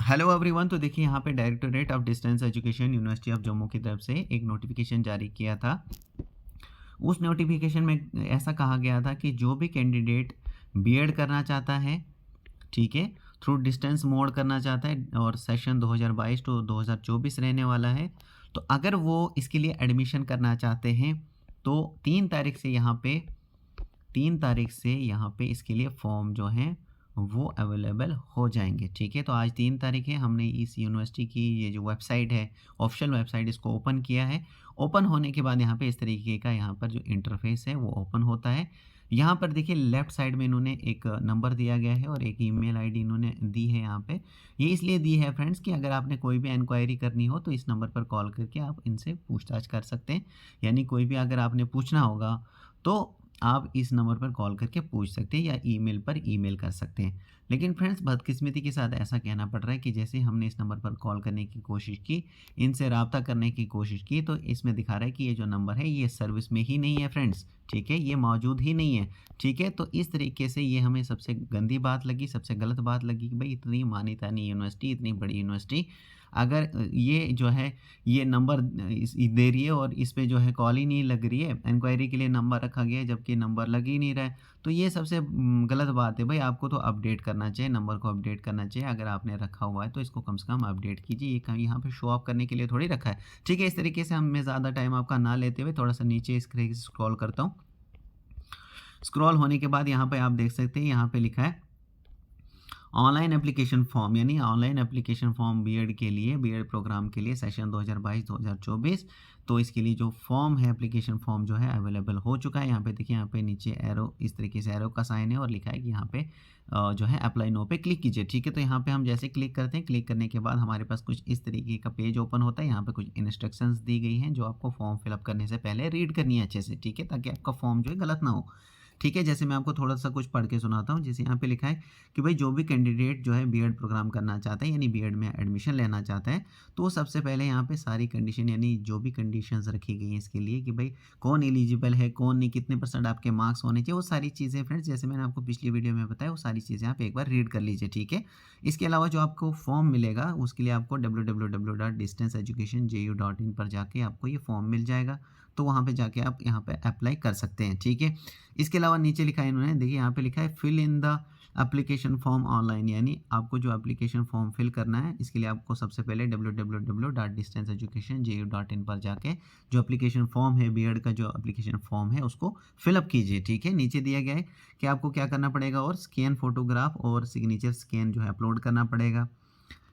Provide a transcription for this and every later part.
Hello everyone. तो देखिए यहाँ पे directorate of distance education university of Jammu की तरफ से एक नोटिफिकेशन जारी किया था। उस नोटिफिकेशन में ऐसा कहा गया था कि जो भी कैंडिडेट बीएड करना चाहता है, ठीक है, थ्रू डिस्टेंस मोड करना चाहता है और सेशन 2022 टू 2024 रहने वाला है, तो अगर वो इसके लिए एडमिशन करना चाहते हैं तो 3 तारीख से यहाँ पे इसके लिए फॉर्म जो हैं वो अवेलेबल हो जाएंगे। ठीक है, तो आज 3 तारीख है। हमने इस यूनिवर्सिटी की ये जो वेबसाइट है, ऑफिशियल वेबसाइट, इसको ओपन किया है। ओपन होने के बाद यहाँ पे इस तरीके का यहाँ पर जो इंटरफेस है वो ओपन होता है। यहाँ पर देखिए लेफ्ट साइड में इन्होंने एक नंबर दिया गया है और एक ईमेल आईडी इन्होंने दी है यहाँ पे। ये इसलिए दी है फ्रेंड्स कि अगर आपने कोई भी इंक्वायरी करनी हो तो इस नंबर पर कॉल करके आप इनसे पूछताछ कर सकते हैं। यानी कोई भी अगर आपने पूछना होगा तो आप इस नंबर पर कॉल करके पूछ सकते हैं या ईमेल पर ईमेल कर सकते हैं। लेकिन फ्रेंड्स बदकिस्मती के साथ ऐसा कहना पड़ रहा है कि जैसे हमने इस नंबर पर कॉल करने की कोशिश की, इनसे रब्ता करने की कोशिश की, तो इसमें दिखा रहा है कि ये जो नंबर है ये सर्विस में ही नहीं है फ्रेंड्स। ठीक है, ये मौजूद ही नहीं है। ठीक है, तो इस तरीके से ये हमें सबसे गंदी बात लगी, सबसे गलत बात लगी कि भाई इतनी मानी तानी यूनिवर्सिटी, इतनी बड़ी यूनिवर्सिटी, अगर ये जो है ये नंबर दे रही है और इस पे जो है कॉल ही नहीं लग रही है, इंक्वायरी के लिए नंबर रखा गया है जबकि नंबर लग ही नहीं रहा है, तो ये सबसे गलत बात है। भाई आपको तो अपडेट करना चाहिए, नंबर को अपडेट करना चाहिए। अगर आपने रखा हुआ है तो इसको कम से कम अपडेट कीजिए। ये कहीं यहाँ पे शो ऑफ करने के लिए थोड़ी रखा है। ठीक है, इस तरीके से मैं ज़्यादा टाइम आपका ना लेते हुए थोड़ा सा नीचे स्क्रॉल करता हूँ। स्क्रॉल होने के बाद यहाँ पे आप देख सकते हैं, यहाँ पे लिखा है ऑनलाइन एप्लीकेशन फॉर्म, यानी ऑनलाइन एप्लीकेशन फॉर्म बीएड के लिए, बीएड प्रोग्राम के लिए सेशन 2022-2024। तो इसके लिए जो फॉर्म है, एप्लीकेशन फॉर्म जो है अवेलेबल हो चुका है। यहाँ पे देखिए, यहाँ पे नीचे एरो, इस तरीके से एरो का साइन है और लिखा है कि यहाँ पे जो है अप्लाई नो पे क्लिक कीजिए। ठीक है, तो यहाँ पे हम जैसे क्लिक करते हैं, क्लिक करने के बाद हमारे पास कुछ इस तरीके का पेज ओपन होता है। यहाँ पे कुछ इंस्ट्रक्शंस दी गई हैं जो आपको फॉर्म फिलअप करने से पहले रीड करनी है अच्छे से। ठीक है, ताकि आपका फॉर्म जो है गलत ना हो। ठीक है, जैसे मैं आपको थोड़ा सा कुछ पढ़ के सुनाता हूँ। जैसे यहाँ पे लिखा है कि भाई जो भी कैंडिडेट जो है बीएड प्रोग्राम करना चाहता है, यानी बीएड में एडमिशन लेना चाहता है, तो वो सबसे पहले यहाँ पे सारी कंडीशन, यानी जो भी कंडीशंस रखी गई हैं इसके लिए कि भाई कौन एलिजिबल है, कौन नहीं, कितने परसेंट आपके मार्क्स होने चाहिए, वो सारी चीज़ें फ्रेंड्स जैसे मैंने आपको पिछली वीडियो में बताया, वो सारी चीज़ें आप एक बार रीड कर लीजिए। ठीक है, इसके अलावा जो आपको फॉर्म मिलेगा उसके लिए आपको www.distanceeducationju.in पर जाके आपको ये फॉर्म मिल जाएगा। तो वहाँ पे जाके आप यहाँ पे अप्लाई कर सकते हैं। ठीक है, इसके अलावा नीचे लिखा है इन्होंने, देखिए यहाँ पे लिखा है fill in the application form online, यानी आपको जो एप्लीकेशन फॉर्म फिल करना है इसके लिए आपको सबसे पहले www.distanceeducationju.in पर जाके जो एप्लीकेशन फॉर्म है, बीएड का जो एप्लीकेशन फॉर्म है उसको फिलअप कीजिए। ठीक है, नीचे दिया गया है कि आपको क्या करना पड़ेगा, और स्कैन फोटोग्राफ और सिग्नेचर स्कैन जो है अपलोड करना पड़ेगा।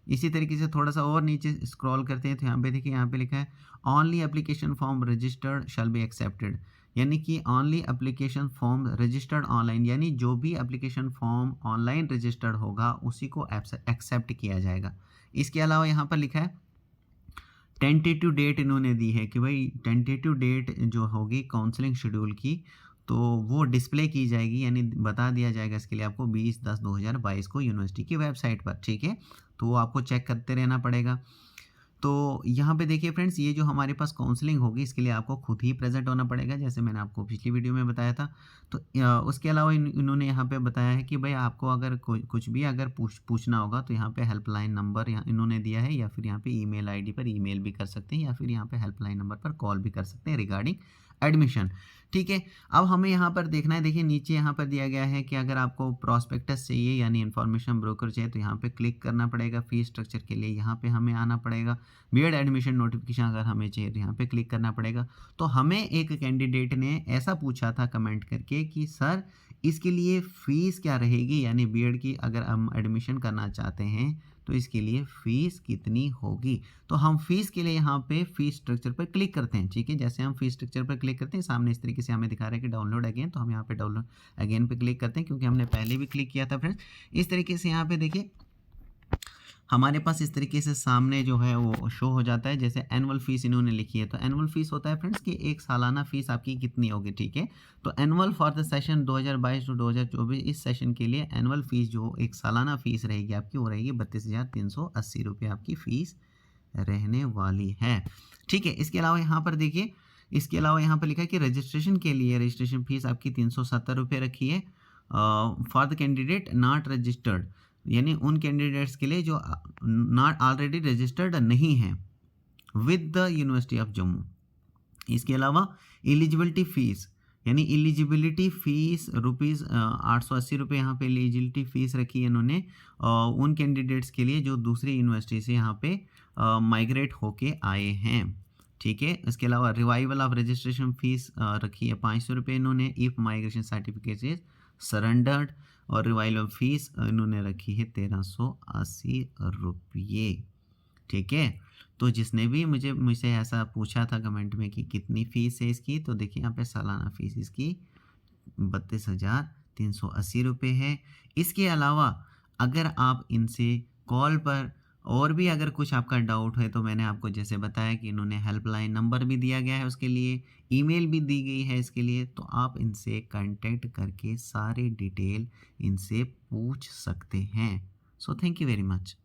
इसी तरीके से थोड़ा सा और नीचे स्क्रॉल करते हैं तो यहाँ पे देखिए, यहाँ पे लिखा है only application form registered shall be accepted, यानी कि only application form registered online, यानी जो भी एप्लीकेशन फॉर्म ऑनलाइन रजिस्टर्ड होगा उसी को एक्सेप्ट किया जाएगा। इसके अलावा यहाँ पर लिखा है टेंटेटिव डेट इन्होंने दी है कि भाई टेंटेटिव डेट जो होगी काउंसलिंग शेड्यूल की, तो वो डिस्प्ले की जाएगी, यानी बता दिया जाएगा इसके लिए आपको 20/10/2022 को यूनिवर्सिटी की वेबसाइट पर। ठीक है, तो वो आपको चेक करते रहना पड़ेगा। तो यहाँ पे देखिए फ्रेंड्स, ये जो हमारे पास काउंसलिंग होगी इसके लिए आपको खुद ही प्रेजेंट होना पड़ेगा, जैसे मैंने आपको पिछली वीडियो में बताया था। तो उसके अलावा इन्होंने यहाँ पे बताया है कि भाई आपको अगर कुछ भी अगर पूछना होगा तो यहाँ पे हेल्पलाइन नंबर यहाँ इन्होंने दिया है, या फिर यहाँ पे ईमेल आईडी पर ईमेल भी कर सकते हैं, या फिर यहाँ पे हेल्पलाइन नंबर पर कॉल भी कर सकते हैं रिगार्डिंग एडमिशन। ठीक है, अब हमें यहाँ पर देखना है, देखिए नीचे यहाँ पर दिया गया है कि अगर आपको प्रॉस्पेक्टस चाहिए यानी इन्फॉर्मेशन ब्रोकर चाहिए तो यहाँ पे क्लिक करना पड़ेगा। फीस स्ट्रक्चर के लिए यहाँ पे हमें आना पड़ेगा। बीएड एडमिशन नोटिफिकेशन अगर हमें चाहिए तो यहाँ पे क्लिक करना पड़ेगा। तो हमें एक कैंडिडेट ने ऐसा पूछा था कमेंट करके कि सर इसके लिए फ़ीस क्या रहेगी, यानी बीएड की अगर हम एडमिशन करना चाहते हैं तो इसके लिए फ़ीस कितनी होगी। तो हम फ़ीस के लिए यहाँ पे फ़ीस स्ट्रक्चर पर क्लिक करते हैं। ठीक है, जैसे हम फ़ीस स्ट्रक्चर पर क्लिक करते हैं, सामने इस तरीके से हमें दिखा रहा है कि डाउनलोड अगेन, तो हम यहाँ पे डाउनलोड अगेन पे क्लिक करते हैं क्योंकि हमने पहले भी क्लिक किया था फ्रेंड्स। इस तरीके से यहाँ पे देखिए हमारे पास इस तरीके से सामने जो है वो शो हो जाता है। जैसे एनुअल फ़ीस इन्होंने लिखी है, तो एनुअल फ़ीस होता है फ्रेंड्स कि एक सालाना फ़ीस आपकी कितनी होगी। ठीक है, तो annual for the session 2022 to 2024, इस सेशन के लिए एनुअल फ़ीस जो एक सालाना फ़ीस रहेगी आपकी, वो रहेगी 32,380 रुपये आपकी फ़ीस रहने वाली है। ठीक है, इसके अलावा यहाँ पर देखिए, इसके अलावा यहाँ पर लिखा है कि रजिस्ट्रेशन के लिए रजिस्ट्रेशन फ़ीस आपकी 370 रुपये रखी है for the candidate not registered. यानी उन कैंडिडेट्स के लिए जो नॉट ऑलरेडी रजिस्टर्ड नहीं हैं with the university of Jammu. इसके अलावा एलिजिबिलिटी फ़ीस, यानी एलिजिबिलिटी फ़ीस रुपीज़ 880 रुपये यहाँ पे एलिजिबिलिटी फ़ीस रखी है इन्होंने उन कैंडिडेट्स के लिए जो दूसरी यूनिवर्सिटी से यहाँ पे माइग्रेट होके आए हैं। ठीक है, इसके अलावा रिवाइवल ऑफ रजिस्ट्रेशन फ़ीस रखी है 500 रुपये इन्होंने if migration certificate is surrendered, और रिवाइवल फ़ीस इन्होंने रखी है 1380 रुपये। ठीक है, तो जिसने भी मुझसे ऐसा पूछा था कमेंट में कि कितनी फ़ीस है इसकी, तो देखिए यहाँ पे सालाना फ़ीस इसकी 32,380 रुपये है। इसके अलावा अगर आप इनसे कॉल पर और भी अगर कुछ आपका डाउट है, तो मैंने आपको जैसे बताया कि इन्होंने हेल्पलाइन नंबर भी दिया गया है उसके लिए, ईमेल भी दी गई है इसके लिए, तो आप इनसे कांटेक्ट करके सारे डिटेल इनसे पूछ सकते हैं। So thank you very much.